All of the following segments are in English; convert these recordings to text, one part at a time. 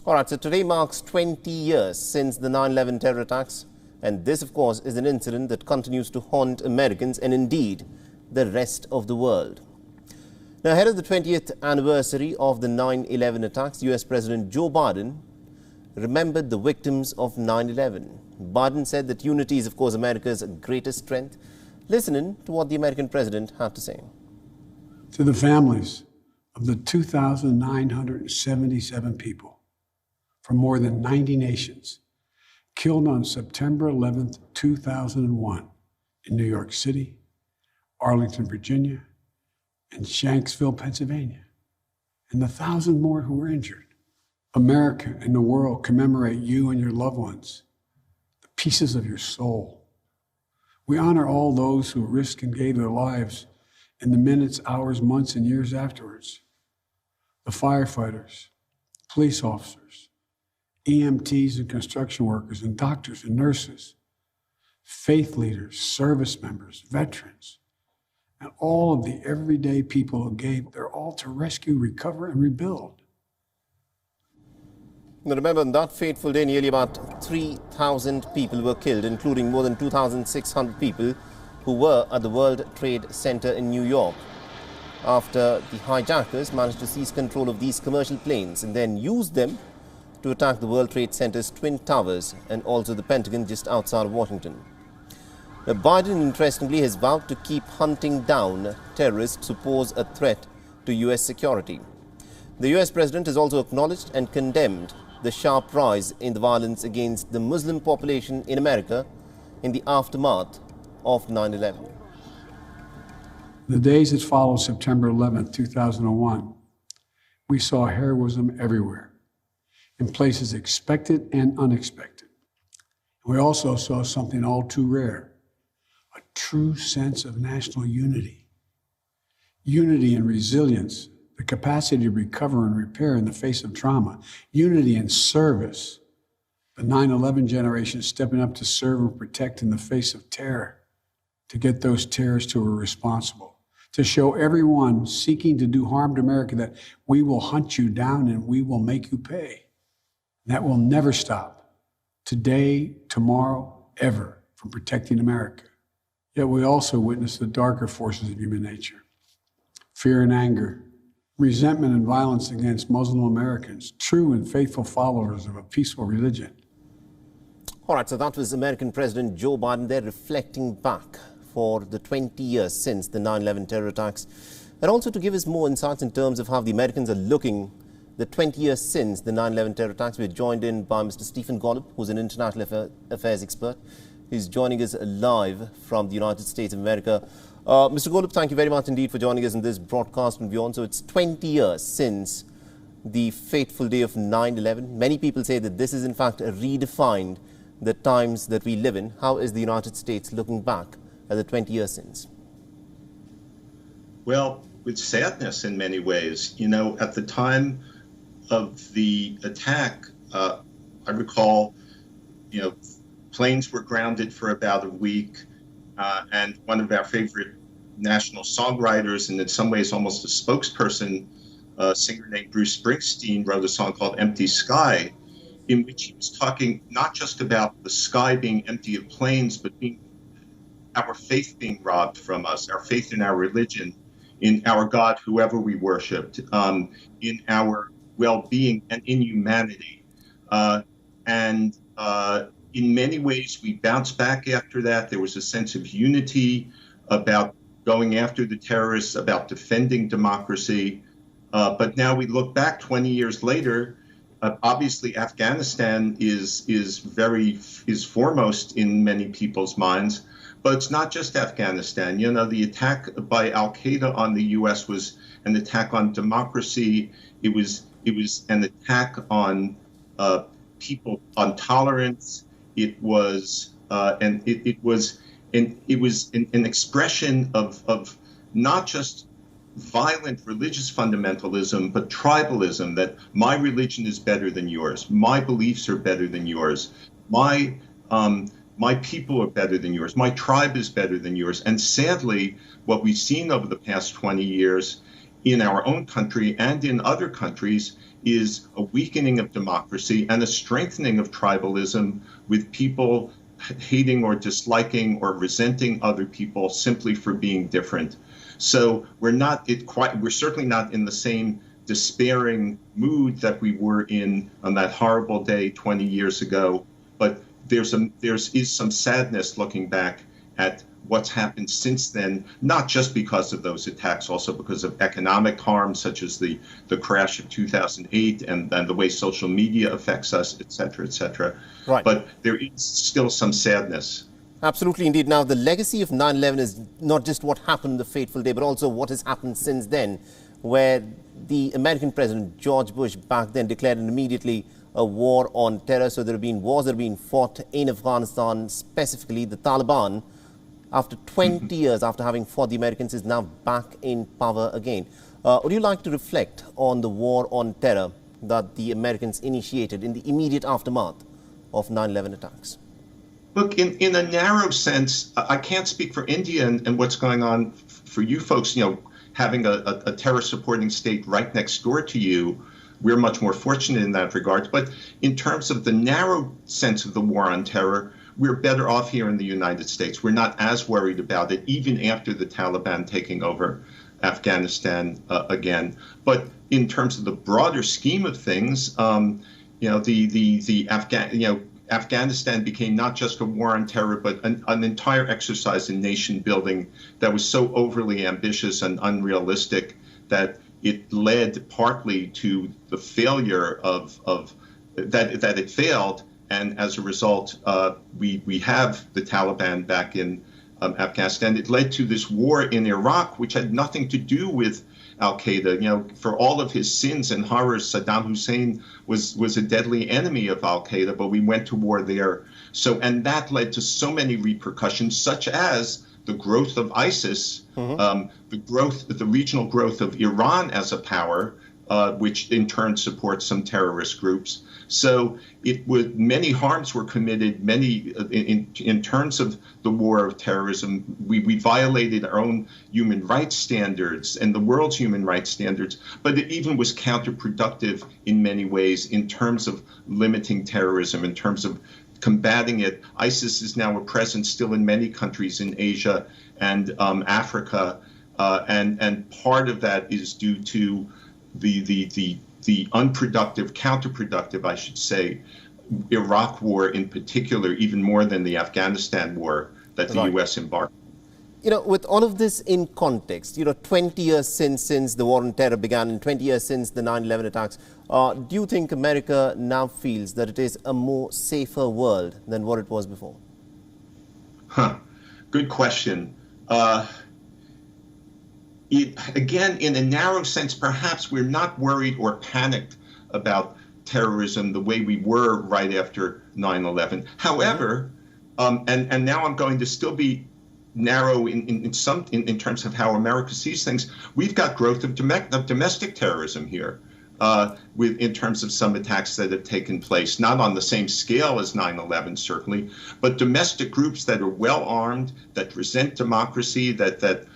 All right, so today marks 20 years since the 9/11 terror attacks, and this, of course, is an incident that continues to haunt Americans and indeed the rest of the world. Now, ahead of the 20th anniversary of the 9/11 attacks, US President Joe Biden remembered the victims of 9/11. Biden said that unity is, of course, America's greatest strength. Listen in to what the American president had to say. To the families of the 2,977 people from more than 90 nations killed on September 11th, 2001 in New York City, Arlington, Virginia, and Shanksville, Pennsylvania, and the 1,000 more who were injured. America and the world commemorate you and your loved ones, the pieces of your soul. We honor all those who risked and gave their lives in the minutes, hours, months, and years afterwards. The firefighters, police officers, EMTs and construction workers, and doctors and nurses, faith leaders, service members, veterans, and all of the everyday people who gave their all to rescue, recover, and rebuild. Now remember, on that fateful day, nearly about 3,000 people were killed, including more than 2,600 people who were at the World Trade Center in New York, after the hijackers managed to seize control of these commercial planes and then used them to attack the World Trade Center's Twin Towers and also the Pentagon just outside of Washington. Now, Biden, interestingly, has vowed to keep hunting down terrorists who pose a threat to U.S. security. The U.S. president has also acknowledged and condemned the sharp rise in the violence against the Muslim population in America in the aftermath of 9/11. The days that followed September 11th, 2001, we saw heroism everywhere, in places expected and unexpected. We also saw something all too rare, a true sense of national unity. Unity and resilience, the capacity to recover and repair in the face of trauma, unity and service, the 9/11 generation stepping up to serve and protect in the face of terror, to get those terrorists who were responsible, to show everyone seeking to do harm to America that we will hunt you down and we will make you pay. That will never stop, today, tomorrow, ever, from protecting America. Yet we also witness the darker forces of human nature, fear and anger, resentment and violence against Muslim Americans, true and faithful followers of a peaceful religion. All right, so that was American President Joe Biden there reflecting back for the 20 years since the 9/11 terror attacks, and also to give us more insights in terms of how the Americans are looking the 20 years since the 9/11 terror attacks. We're joined in by Mr. Stephen Golub, who's an international affairs expert. He's joining us live from the United States of America. Mr. Golub, thank you very much indeed for joining us in this broadcast and beyond. So it's 20 years since the fateful day of 9/11. Many people say that this is in fact redefined the times that we live in. How is the United States looking back at the 20 years since? Well, with sadness in many ways. You know, at the time of the attack, I recall, planes were grounded for about a week, and one of our favorite national songwriters, and in some ways almost a spokesperson, a singer named Bruce Springsteen, wrote a song called Empty Sky, in which he was talking not just about the sky being empty of planes, but our faith being robbed from us, our faith in our religion, in our God, whoever we worshipped, in our well-being and in humanity. In many ways, we bounced back after that. There was a sense of unity about going after the terrorists, about defending democracy. But now we look back 20 years later. Obviously, Afghanistan is foremost in many people's minds. But it's not just Afghanistan. You know, the attack by Al-Qaeda on the U.S. was an attack on democracy. It was an attack on people, on tolerance. It was an expression of not just violent religious fundamentalism, but tribalism, that my religion is better than yours, my beliefs are better than yours, my people are better than yours, my tribe is better than yours. And sadly, what we've seen over the past 20 years in our own country and in other countries is a weakening of democracy and a strengthening of tribalism, with people hating or disliking or resenting other people simply for being different. So we're certainly not in the same despairing mood that we were in on that horrible day 20 years ago, but there is some sadness looking back at what's happened since then, not just because of those attacks, also because of economic harm, such as the crash of 2008 and the way social media affects us, et cetera, et cetera. Right. But there is still some sadness. Absolutely, indeed. Now, the legacy of 9/11 is not just what happened the fateful day, but also what has happened since then, where the American president, George Bush, back then declared immediately a war on terror. So there have been wars that have been fought in Afghanistan, specifically the Taliban, after 20 years after having fought the Americans, is now back in power again. Would you like to reflect on the war on terror that the Americans initiated in the immediate aftermath of 9/11 attacks? Look, in a narrow sense, I can't speak for India and what's going on for you folks, having a terror supporting state right next door to you. We're much more fortunate in that regard. But in terms of the narrow sense of the war on terror, we're better off here in the United States. We're not as worried about it, even after the Taliban taking over Afghanistan again. But in terms of the broader scheme of things, Afghanistan became not just a war on terror, but an entire exercise in nation building that was so overly ambitious and unrealistic that it led partly to the failure that it failed. And as a result, we have the Taliban back in Afghanistan. It led to this war in Iraq, which had nothing to do with Al-Qaeda. For all of his sins and horrors, Saddam Hussein was a deadly enemy of Al-Qaeda, but we went to war there. And that led to so many repercussions, such as the growth of ISIS, the regional growth of Iran as a power, which in turn supports some terrorist groups. So many harms were committed, in terms of the war of terrorism. We violated our own human rights standards and the world's human rights standards, but it even was counterproductive in many ways in terms of limiting terrorism, in terms of combating it. ISIS is now a presence still in many countries in Asia and Africa, and part of that is due to the unproductive, counterproductive, I should say, Iraq war in particular, even more than the Afghanistan war that the U.S. embarked on. With all of this in context, 20 years since the war on terror began and 20 years since the 9/11 attacks, do you think America now feels that it is a more safer world than what it was before? Good question. Again, in a narrow sense, perhaps we're not worried or panicked about terrorism the way we were right after 9/11. However, and now I'm going to still be narrow in terms of how America sees things. We've got growth of domestic terrorism here, in terms of some attacks that have taken place, not on the same scale as 9/11 certainly, but domestic groups that are well armed, that resent democracy, that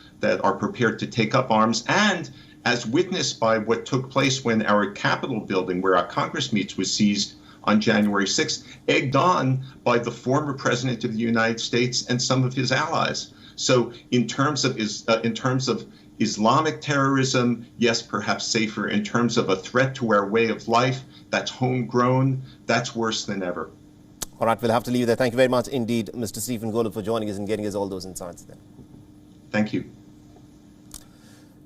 are prepared to take up arms, and as witnessed by what took place when our Capitol building, where our Congress meets, was seized on January 6th, egged on by the former president of the United States and some of his allies. So in terms of Islamic terrorism, yes, perhaps safer. In terms of a threat to our way of life that's homegrown, that's worse than ever. All right, we'll have to leave there. Thank you very much indeed, Mr. Stephen Golub, for joining us and getting us all those insights there. Thank you.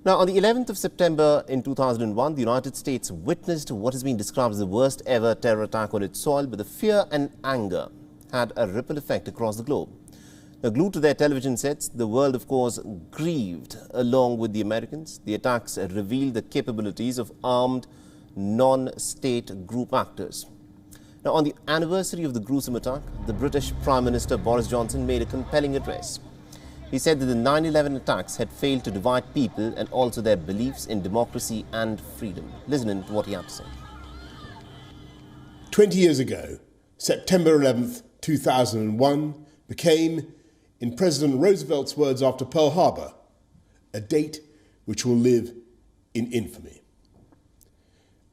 Now, on the 11th of September in 2001, the United States witnessed what has been described as the worst ever terror attack on its soil, but the fear and anger had a ripple effect across the globe. Now, glued to their television sets, the world, of course, grieved along with the Americans. The attacks revealed the capabilities of armed, non-state group actors. Now, on the anniversary of the gruesome attack, the British Prime Minister Boris Johnson made a compelling address. He said that the 9/11 attacks had failed to divide people and also their beliefs in democracy and freedom. Listen to what he had to say. 20 years ago, September 11th, 2001, became, in President Roosevelt's words after Pearl Harbor, a date which will live in infamy.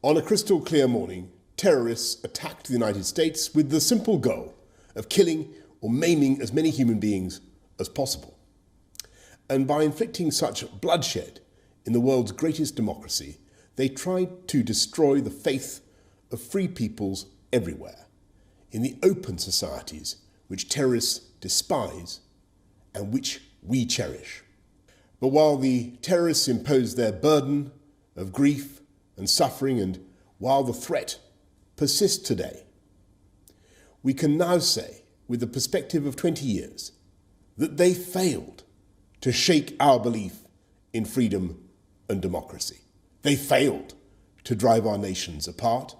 On a crystal clear morning, terrorists attacked the United States with the simple goal of killing or maiming as many human beings as possible. And by inflicting such bloodshed in the world's greatest democracy, they tried to destroy the faith of free peoples everywhere, in the open societies which terrorists despise and which we cherish. But while the terrorists imposed their burden of grief and suffering, and while the threat persists today, we can now say, with the perspective of 20 years, that they failed to shake our belief in freedom and democracy. They failed to drive our nations apart,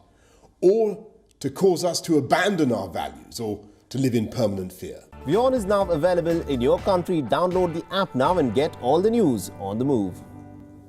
or to cause us to abandon our values, or to live in permanent fear. WION is now available in your country. Download the app now and get all the news on the move.